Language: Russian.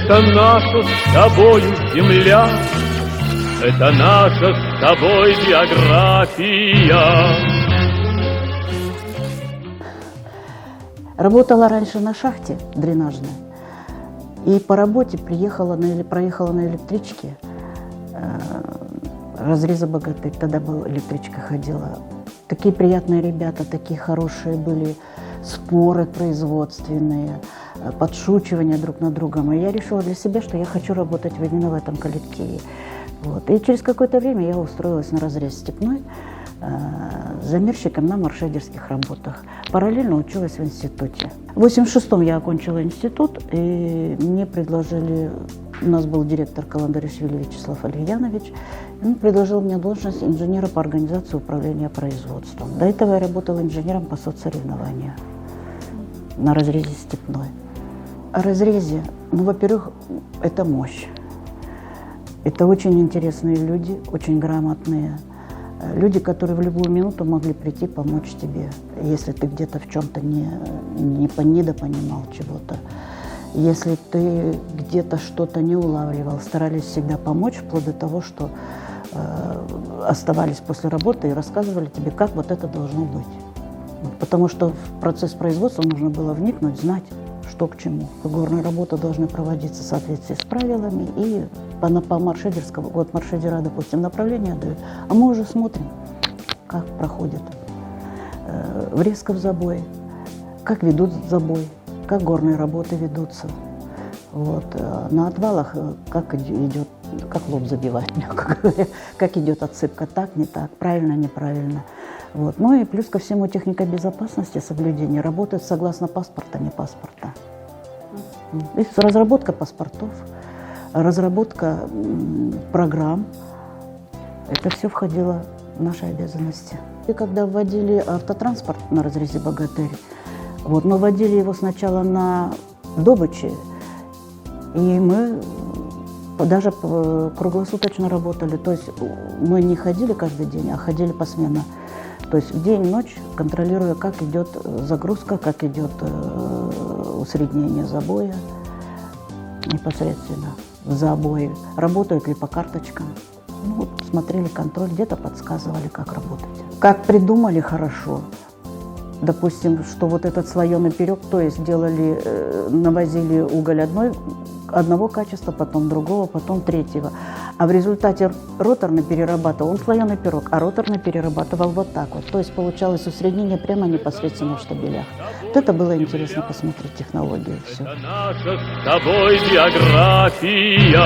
Это наша с тобою земля, это наша с тобой география. Работала раньше на шахте дренажной. И по работе проехала на электричке разреза Богатырь. Тогда была электричка, ходила. Такие приятные ребята, такие хорошие были, споры производственные, подшучивания друг над другом. И я решила для себя, что я хочу работать именно в этом коллективе. Вот. И через какое-то время я устроилась на разрез степной замерщиком на маршедерских работах. Параллельно училась в институте. В 86-м я окончила институт, и мне предложили, у нас был директор Каландаришвили Вячеслав Альянович, он предложил мне должность инженера по организации управления производством. До этого я работала инженером по соцсоревнованию на разрезе степной. О разрезе, ну, во-первых, это мощь. Это очень интересные люди, очень грамотные. Люди, которые в любую минуту могли прийти помочь тебе, если ты где-то в чем-то недопонимал чего-то. Если ты где-то что-то не улавливал, старались всегда помочь, вплоть до того, что оставались после работы и рассказывали тебе, как вот это должно быть. Потому что в процесс производства нужно было вникнуть, знать, что к чему. Горные работы должны проводиться в соответствии с правилами, и по маршедерскому, вот маршедера, допустим, направление дают, а мы уже смотрим, как проходит врезка в забой, как ведут забой, как горные работы ведутся. Вот. На отвалах как идет, как лоб забивать, мягко говоря, как идет отсыпка, так, не так, правильно, неправильно. Вот. Ну и плюс ко всему техника безопасности, соблюдение работает согласно паспорта, не паспорта. И разработка паспортов, разработка программ, это все входило в наши обязанности. И когда вводили автотранспорт на разрезе Богатырь, вот, мы вводили его сначала на добыче, и мы даже круглосуточно работали. То есть мы не ходили каждый день, а ходили посменно. То есть в день, ночь, контролируя, как идет загрузка, как идет усреднение забоя непосредственно в забое, работают ли по карточкам. Ну, вот, смотрели контроль, где-то подсказывали, как работать. Как придумали хорошо. Допустим, что вот этот слоеный пирог, то есть делали, навозили уголь одного качества, потом другого, потом третьего. А в результате роторный перерабатывал, он слоеный пирог, а роторный перерабатывал вот так вот. То есть получалось усреднение прямо непосредственно в штабелях. Вот это было интересно посмотреть технологию. Все. Это наша с тобой география.